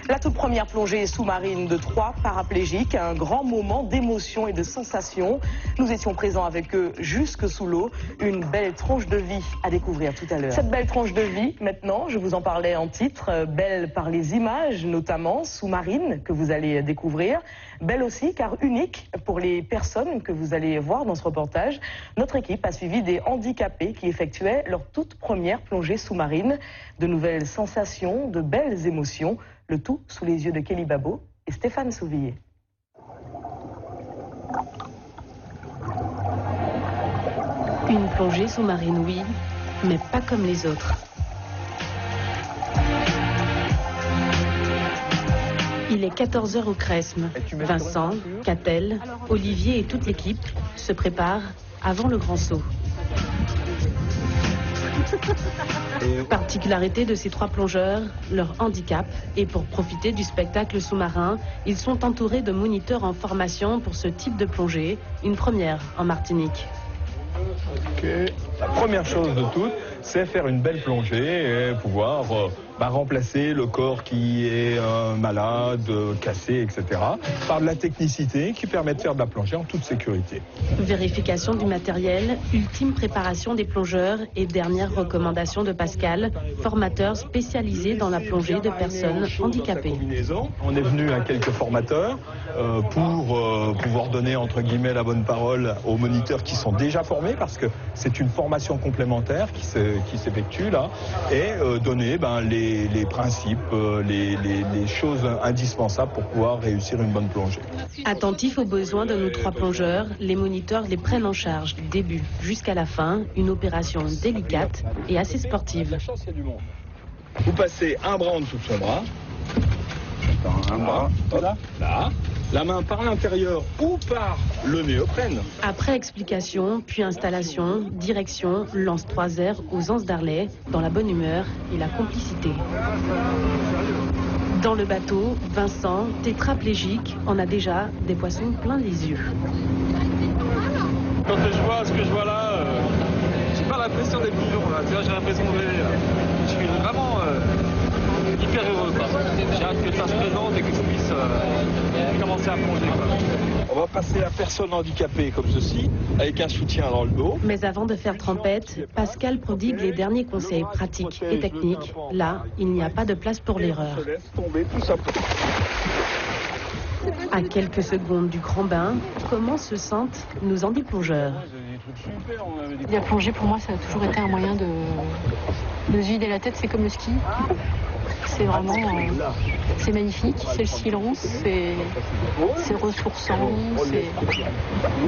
La toute première plongée sous-marine de 3 paraplégiques, un grand moment d'émotion et de sensation. Nous étions présents avec eux jusque sous l'eau. Une belle tranche de vie à découvrir tout à l'heure. Cette belle tranche de vie, maintenant, je vous en parlais en titre, belle par les images, notamment sous-marines, que vous allez découvrir. Belle aussi, car unique pour les personnes que vous allez voir dans ce reportage. Notre équipe a suivi des handicapés qui effectuaient leur toute première plongée sous-marine. De nouvelles sensations, de belles émotions. Le tout sous les yeux de Kelly Babo et Stéphane Sauvillier. Une plongée sous-marine, oui, mais pas comme les autres. Il est 14 h au Cresme. Vincent, Catel, Olivier et toute l'équipe se préparent avant le grand saut. Particularité de ces 3 plongeurs, leur handicap. Et pour profiter du spectacle sous-marin, ils sont entourés de moniteurs en formation pour ce type de plongée, une première en Martinique. La première chose de toutes, c'est faire une belle plongée et pouvoir remplacer le corps qui est malade, cassé, etc. par de la technicité qui permet de faire de la plongée en toute sécurité. Vérification du matériel, ultime préparation des plongeurs et dernière recommandation de Pascal, formateur spécialisé dans la plongée de personnes handicapées. On est venu à quelques formateurs pour pouvoir donner entre guillemets la bonne parole aux moniteurs qui sont déjà formés, parce que c'est une formation complémentaire qui s'effectue là, et donner les principes, les choses indispensables pour pouvoir réussir une bonne plongée. Attentifs aux besoins de nos 3 plongeurs, les moniteurs les prennent en charge du début jusqu'à la fin, une opération délicate et assez sportive. Vous passez un bras en dessous de son bras, un bras, là, la main par l'intérieur ou par le néoprène. Après explication, puis installation, direction, lance 3 airs aux Anses d'Arlet, dans la bonne humeur et la complicité. Dans le bateau, Vincent, tétraplégique, en a déjà des poissons plein les yeux. Quand je vois ce que je vois là, j'ai pas l'impression d'être vivant là, tu vois, j'ai l'impression de rêver. Je suis vraiment hyper heureux, quoi. J'ai hâte que ça se présente et que je puisse commencer à plonger, quoi. On va passer à personne handicapée comme ceci, avec un soutien dans le dos. Mais avant de faire trempette, Pascal prodigue les derniers conseils pratiques et techniques. Là, il n'y a pas de place pour l'erreur. À quelques secondes du grand bain, comment se sentent nos handiplongeurs? La plongée, pour moi, ça a toujours été un moyen de se vider la tête. C'est comme le ski. C'est vraiment, c'est magnifique, c'est le silence, c'est ressourçant.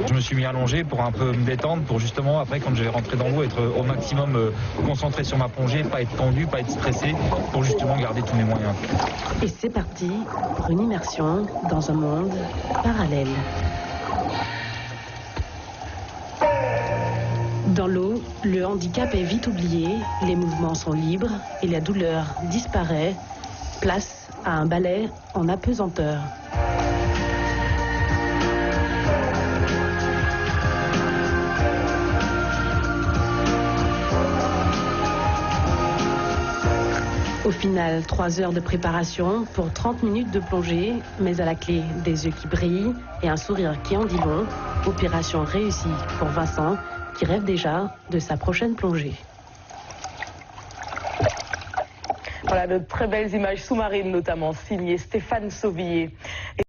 Je me suis mis allongé pour un peu me détendre, pour justement, après, quand je vais rentrer dans l'eau, être au maximum concentré sur ma plongée, pas être tendu, pas être stressé, pour justement garder tous mes moyens. Et c'est parti pour une immersion dans un monde parallèle. Dans l'eau, le handicap est vite oublié, les mouvements sont libres et la douleur disparaît. Place à un balai en apesanteur. Au final, 3 heures de préparation pour 30 minutes de plongée, mais à la clé des yeux qui brillent et un sourire qui en dit long. Opération réussie pour Vincent, qui rêve déjà de sa prochaine plongée. Voilà de très belles images sous-marines, notamment signées Stéphane Sauvillier.